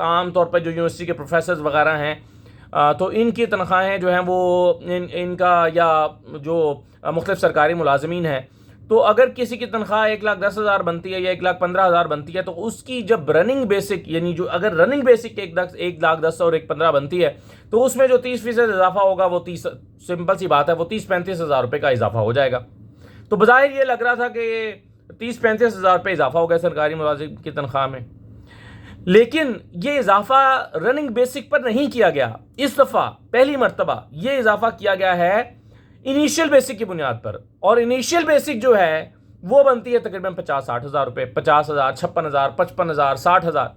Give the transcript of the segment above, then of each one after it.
عام طور پر جو یونیورسٹی کے پروفیسرز وغیرہ ہیں، تو ان کی تنخواہیں جو ہیں وہ ان کا، یا جو مختلف سرکاری ملازمین ہیں، تو اگر کسی کی تنخواہ 1,10,000 بنتی ہے یا 1,15,000 بنتی ہے، تو اس کی جب رننگ بیسک، یعنی جو اگر رننگ بیسک 1,10,000 اور 1,15,000 بنتی ہے، تو اس میں جو 30% اضافہ ہوگا وہ سمپل سی بات ہے، وہ 30-35 ہزار روپے کا اضافہ ہو جائے گا۔ تو بظاہر یہ لگ رہا تھا کہ یہ 30-35 ہزار روپے اضافہ ہو گیا سرکاری ملازم کی تنخواہ میں، لیکن یہ اضافہ رننگ بیسک پر نہیں کیا گیا۔ اس دفعہ پہلی مرتبہ یہ اضافہ کیا گیا ہے انیشیل بیسک کی بنیاد پر، اور انیشیل بیسک جو ہے وہ بنتی ہے تقریباً 50-60 ہزار روپے، 50,000، 56,000، 55,000، 60,000،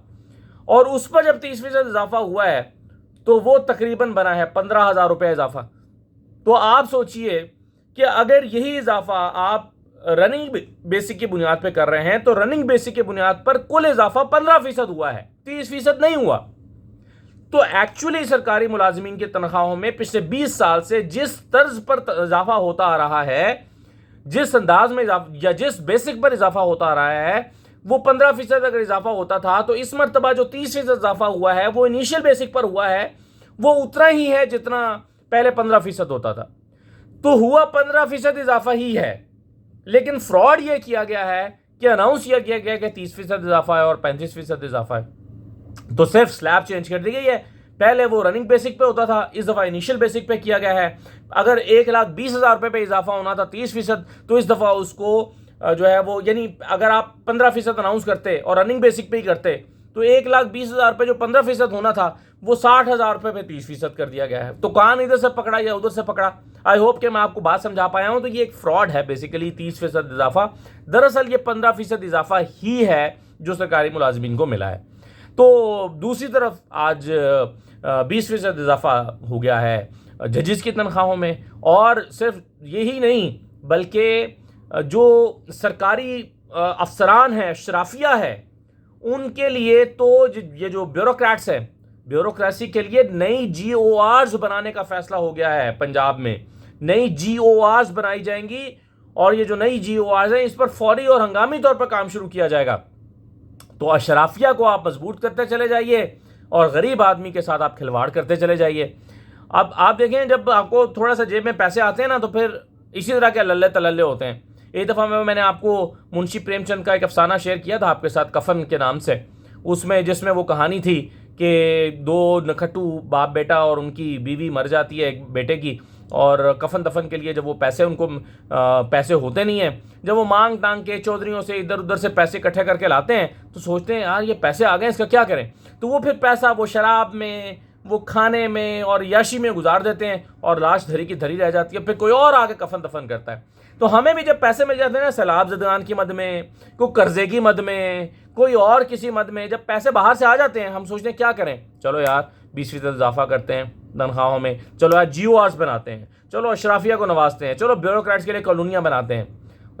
اور اس پر جب 30% اضافہ ہوا ہے تو وہ تقریباً بنا ہے 15,000 روپے اضافہ۔ تو آپ سوچئے کہ اگر یہی اضافہ آپ رننگ بیسک کی بنیاد پہ کر رہے ہیں، تو رننگ بیسک کی بنیاد پر کل اضافہ 15% ہوا ہے، 30% نہیں ہوا۔ تو ایکچولی سرکاری ملازمین کی تنخواہوں میں پچھلے 20 سال سے جس طرز پر اضافہ ہوتا آ رہا ہے، جس انداز میں یا جس بیسک پر اضافہ ہوتا آ رہا ہے، وہ 15% اگر اضافہ ہوتا تھا، تو اس مرتبہ جو 30% اضافہ ہوا ہے وہ انیشیل بیسک پر ہوا ہے، وہ اتنا ہی ہے جتنا پہلے 15% ہوتا تھا۔ تو ہوا 15% اضافہ ہی ہے، لیکن فراڈ یہ کیا گیا ہے کہ اناؤنس یہ کیا گیا کہ 30% اضافہ ہے اور 35% اضافہ ہے۔ تو صرف سلیب چینج کر دی گئی ہے، پہلے وہ رننگ بیسک پہ ہوتا تھا، اس دفعہ انیشیل بیسک پہ کیا گیا ہے۔ اگر 1,20,000 روپے پہ اضافہ ہونا تھا 30%، تو اس دفعہ اس کو جو ہے وہ، یعنی اگر آپ 15% اناؤنس کرتے اور رننگ بیسک پہ ہی کرتے، تو 1,20,000 روپے جو 15% ہونا تھا وہ 60,000 روپے پہ 30% کر دیا گیا ہے۔ تو کان ادھر سے پکڑا یا ادھر سے پکڑا۔ آئی ہوپ کہ میں آپ کو بات سمجھا پایا ہوں۔ تو یہ ایک فراڈ ہے بیسیکلی 30% اضافہ، دراصل یہ 15% اضافہ ہی ہے جو سرکاری ملازمین کو ملا ہے۔ تو دوسری طرف آج 20% اضافہ ہو گیا ہے ججز کی تنخواہوں میں، اور صرف یہی نہیں بلکہ جو سرکاری افسران ہیں، اشرافیہ ہے، ان کے لیے تو یہ جو بیوروکریٹس ہیں، بیوروکریسی کے لیے نئی GORs بنانے کا فیصلہ ہو گیا ہے۔ پنجاب میں نئی GORs بنائی جائیں گی، اور یہ جو نئی GORs ہیں اس پر فوری اور ہنگامی طور پر کام شروع کیا جائے گا۔ تو اشرافیہ کو آپ مضبوط کرتے چلے جائیے، اور غریب آدمی کے ساتھ آپ کھلواڑ کرتے چلے جائیے۔ اب آپ دیکھیں، جب آپ کو تھوڑا سا جیب میں پیسے آتے ہیں نا، تو پھر اسی طرح کے للے تللے ہوتے ہیں۔ ایک دفعہ میں نے آپ کو منشی پریم چند کا ایک افسانہ شیئر کیا تھا آپ کے ساتھ، کفن کے نام سے، جس میں وہ کہانی تھی کہ 2 نکھٹو باپ بیٹا اور ان کی بیوی مر جاتی ہے ایک بیٹے کی، اور کفن دفن کے لیے جب وہ پیسے، ان کو پیسے ہوتے نہیں ہیں، جب وہ مانگ ٹانگ کے چودھریوں سے ادھر ادھر سے پیسے اکٹھے کر کے لاتے ہیں، تو سوچتے ہیں یار یہ پیسے آ گئے، اس کا کیا کریں؟ تو وہ پھر پیسہ وہ شراب میں، وہ کھانے میں اور یاشی میں گزار دیتے ہیں، اور لاش دھری کی دھری رہ جاتی ہے۔ پھر کوئی اور آ کے کفن دفن کرتا ہے۔ تو ہمیں بھی جب پیسے مل جاتے ہیں نا، سیلاب زدگان کی مد میں، کوئی قرضے کی مد میں، کوئی اور کسی مد میں، جب پیسے باہر سے آ جاتے ہیں، ہم سوچتے ہیں کیا کریں؟ چلو یار 20% اضافہ کرتے ہیں تنخواہوں میں، چلو یار GORs بناتے ہیں، چلو اشرافیہ کو نوازتے ہیں، چلو بیوروکریٹس کے لیے کالونیاں بناتے ہیں۔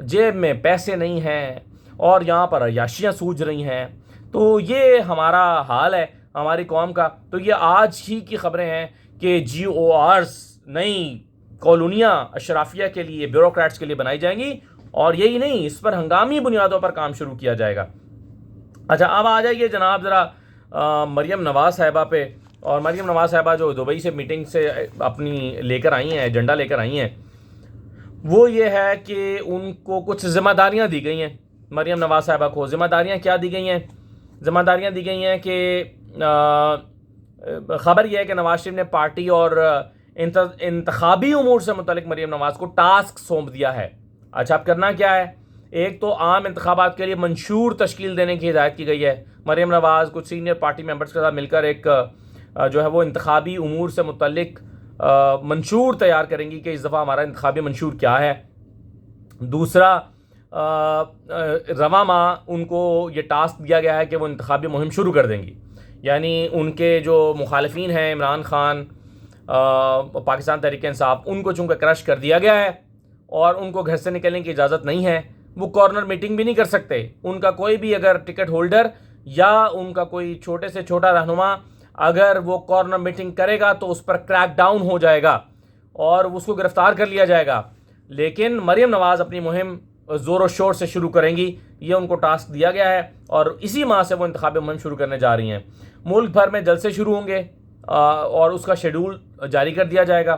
جیب میں پیسے نہیں ہیں اور یہاں پر عیاشیاں سوج رہی ہیں۔ تو یہ ہمارا حال ہے ہماری قوم کا۔ تو یہ آج ہی کی خبریں ہیں کہ GORs، نئی کالونیاں اشرافیہ کے لیے، بیوروکریٹس کے لیے بنائی جائیں گی، اور یہی نہیں، اس پر ہنگامی بنیادوں پر کام شروع کیا جائے گا۔ اچھا، اب آ جائیے جناب ذرا مریم نواز صاحبہ پہ۔ اور مریم نواز صاحبہ جو دبئی سے میٹنگ سے اپنی لے کر آئی ہیں، ایجنڈا لے کر آئی ہیں، وہ یہ ہے کہ ان کو کچھ ذمہ داریاں دی گئی ہیں۔ مریم نواز صاحبہ کو ذمہ داریاں کیا دی گئی ہیں؟ ذمہ داریاں دی گئی ہیں کہ خبر یہ ہے کہ نواز شریف نے پارٹی اور انتخابی امور سے متعلق مریم نواز کو ٹاسک سونپ دیا ہے۔ اچھا، اب کرنا کیا ہے؟ ایک تو عام انتخابات کے لیے منشور تشکیل دینے کی ہدایت کی گئی ہے۔ مریم نواز کچھ سینئر پارٹی ممبرز کے ساتھ مل کر ایک جو ہے وہ انتخابی امور سے متعلق منشور تیار کریں گی کہ اس دفعہ ہمارا انتخابی منشور کیا ہے۔ دوسرا، رواں ماہ ان کو یہ ٹاسک دیا گیا ہے کہ وہ انتخابی مہم شروع کر دیں گی، یعنی ان کے جو مخالفین ہیں، عمران خان، پاکستان تحریک انصاف، ان کو چونکہ کرش کر دیا گیا ہے اور ان کو گھر سے نکلنے کی اجازت نہیں ہے، وہ کارنر میٹنگ بھی نہیں کر سکتے۔ ان کا کوئی بھی اگر ٹکٹ ہولڈر یا ان کا کوئی چھوٹے سے چھوٹا رہنما اگر وہ کارنر میٹنگ کرے گا تو اس پر کریک ڈاؤن ہو جائے گا اور اس کو گرفتار کر لیا جائے گا۔ لیکن مریم نواز اپنی مہم زور و شور سے شروع کریں گی. یہ ان کو ٹاسک دیا گیا ہے اور اسی ماہ سے وہ انتخابی مہم شروع کرنے جا رہی ہیں. ملک بھر میں جلسے شروع ہوں گے اور اس کا شیڈول جاری کر دیا جائے گا.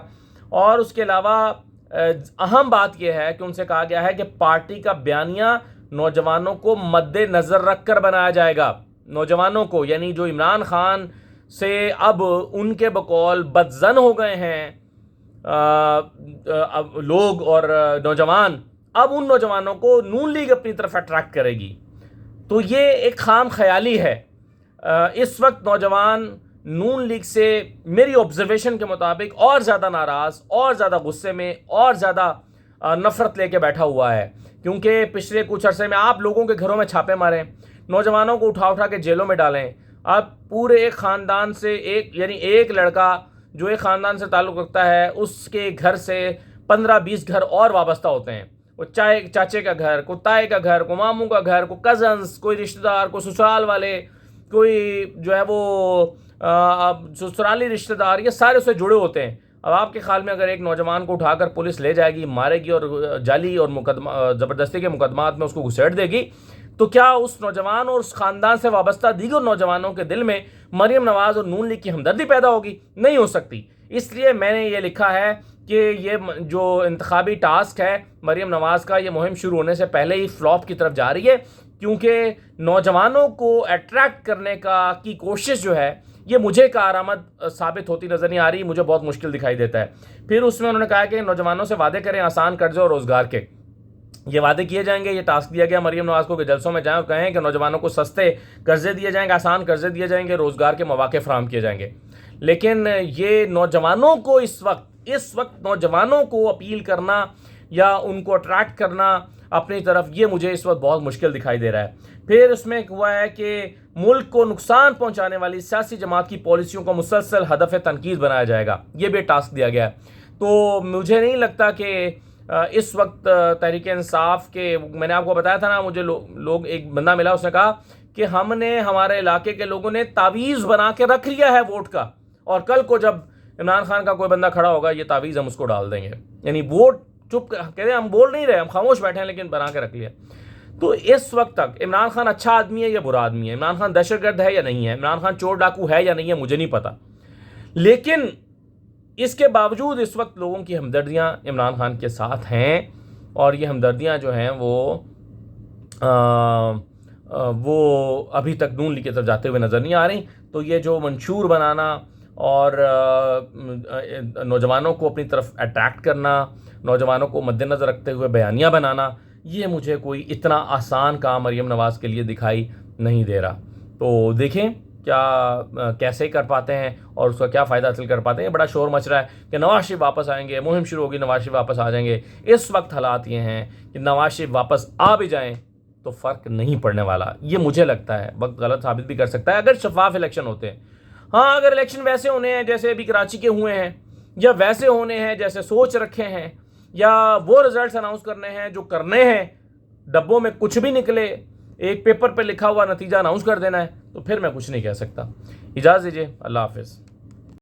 اور اس کے علاوہ اہم بات یہ ہے کہ ان سے کہا گیا ہے کہ پارٹی کا بیانیہ نوجوانوں کو مد نظر رکھ کر بنایا جائے گا. نوجوانوں کو، یعنی جو عمران خان سے اب ان کے بقول بدظن ہو گئے ہیں لوگ اور نوجوان، اب ان نوجوانوں کو نون لیگ اپنی طرف اٹریکٹ کرے گی. تو یہ ایک خام خیالی ہے. اس وقت نوجوان نون لیگ سے میری آبزرویشن کے مطابق اور زیادہ ناراض، اور زیادہ غصے میں، اور زیادہ نفرت لے کے بیٹھا ہوا ہے، کیونکہ پچھلے کچھ عرصے میں آپ لوگوں کے گھروں میں چھاپے ماریں، نوجوانوں کو اٹھا اٹھا کے جیلوں میں ڈالیں. آپ پورے ایک خاندان سے ایک لڑکا جو ایک خاندان سے تعلق رکھتا ہے، اس کے گھر سے 15-20 گھر اور وابستہ ہوتے ہیں. وہ چاچے کا گھر، کوئی تائے کا گھر، کوئی ماموں کا گھر، کوئی کزنس، کوئی رشتہ دار، کوئی سسرال والے، کوئی جو ہے وہ سسرالی رشتہ دار، یہ سارے اس سے جڑے ہوتے ہیں. اب آپ کے خیال میں اگر ایک نوجوان کو اٹھا کر پولیس لے جائے گی، مارے گی اور جعلی اور زبردستی کے مقدمات میں اس کو گھسیٹ دے گی، تو کیا اس نوجوان اور اس خاندان سے وابستہ دیگر نوجوانوں کے دل میں مریم نواز اور نون لیگ کی ہمدردی پیدا ہوگی؟ نہیں ہو سکتی. اس لیے میں نے یہ لکھا ہے کہ یہ جو انتخابی ٹاسک ہے مریم نواز کا، یہ مہم شروع ہونے سے پہلے ہی فلاپ کی طرف جا رہی ہے، کیونکہ نوجوانوں کو اٹریکٹ کرنے کی کوشش جو ہے یہ مجھے کارآمد ثابت ہوتی نظر نہیں آ رہی، مجھے بہت مشکل دکھائی دیتا ہے. پھر اس میں انہوں نے کہا کہ نوجوانوں سے وعدے کریں آسان قرضے اور روزگار کے. یہ وعدے کیے جائیں گے. یہ ٹاسک دیا گیا مریم نواز کو کہ جلسوں میں جائیں اور کہیں کہ نوجوانوں کو سستے قرضے دیے جائیں گے، آسان قرضے دیے جائیں گے، روزگار کے مواقع فراہم کیے جائیں گے. لیکن یہ نوجوانوں کو اس وقت نوجوانوں کو اپیل کرنا یا ان کو اٹریکٹ کرنا اپنی طرف، یہ مجھے اس وقت بہت مشکل دکھائی دے رہا ہے. پھر اس میں ہوا ہے کہ ملک کو نقصان پہنچانے والی سیاسی جماعت کی پالیسیوں کو مسلسل ہدف تنقید بنایا جائے گا. یہ بھی ٹاسک دیا گیا ہے. تو مجھے نہیں لگتا کہ اس وقت تحریک انصاف کے، میں نے آپ کو بتایا تھا نا، مجھے ایک بندہ ملا، اس نے کہا کہ ہمارے علاقے کے لوگوں نے تعویذ بنا کے رکھ لیا ہے ووٹ کا، اور کل کو جب عمران خان کا کوئی بندہ کھڑا ہوگا یہ تعویذ ہم اس کو ڈال دیں گے. یعنی ووٹ چپ کہتے ہیں، ہم بول نہیں رہے، ہم خاموش بیٹھے ہیں، لیکن بنا کے رکھ لیا. تو اس وقت تک عمران خان اچھا آدمی ہے یا برا آدمی ہے، عمران خان دہشت گرد ہے یا نہیں ہے، عمران خان چور ڈاکو ہے یا نہیں ہے، مجھے نہیں پتا. لیکن اس کے باوجود اس وقت لوگوں کی ہمدردیاں عمران خان کے ساتھ ہیں، اور یہ ہمدردیاں جو ہیں وہ ابھی تک نون لیگ کی طرف جاتے ہوئے نظر نہیں آ رہی. تو یہ جو منشور بنانا اور نوجوانوں کو اپنی طرف اٹریکٹ کرنا، نوجوانوں کو مد نظر رکھتے ہوئے بیانیہ بنانا، یہ مجھے کوئی اتنا آسان کام مریم نواز کے لیے دکھائی نہیں دے رہا. تو دیکھیں کیسے کر پاتے ہیں اور اس کا کیا فائدہ حاصل کر پاتے ہیں. بڑا شور مچ رہا ہے کہ نواز شریف واپس آئیں گے، مہم شروع ہوگی، نواز شریف واپس آ جائیں گے. اس وقت حالات یہ ہیں کہ نواز شریف واپس آ بھی جائیں تو فرق نہیں پڑنے والا. یہ مجھے لگتا ہے، وقت غلط ثابت بھی کر سکتا ہے اگر شفاف الیکشن ہوتے ہیں. ہاں، اگر الیکشن ویسے ہونے ہیں جیسے ابھی کراچی کے ہوئے ہیں، یا ویسے ہونے ہیں جیسے سوچ رکھے ہیں، یا وہ رزلٹس اناؤنس کرنے ہیں جو کرنے ہیں، ڈبوں میں کچھ بھی نکلے، ایک پیپر پہ لکھا ہوا نتیجہ اناؤنس کر دینا ہے، تو پھر میں کچھ نہیں کہہ سکتا. اجازت دیجیے، اللہ حافظ.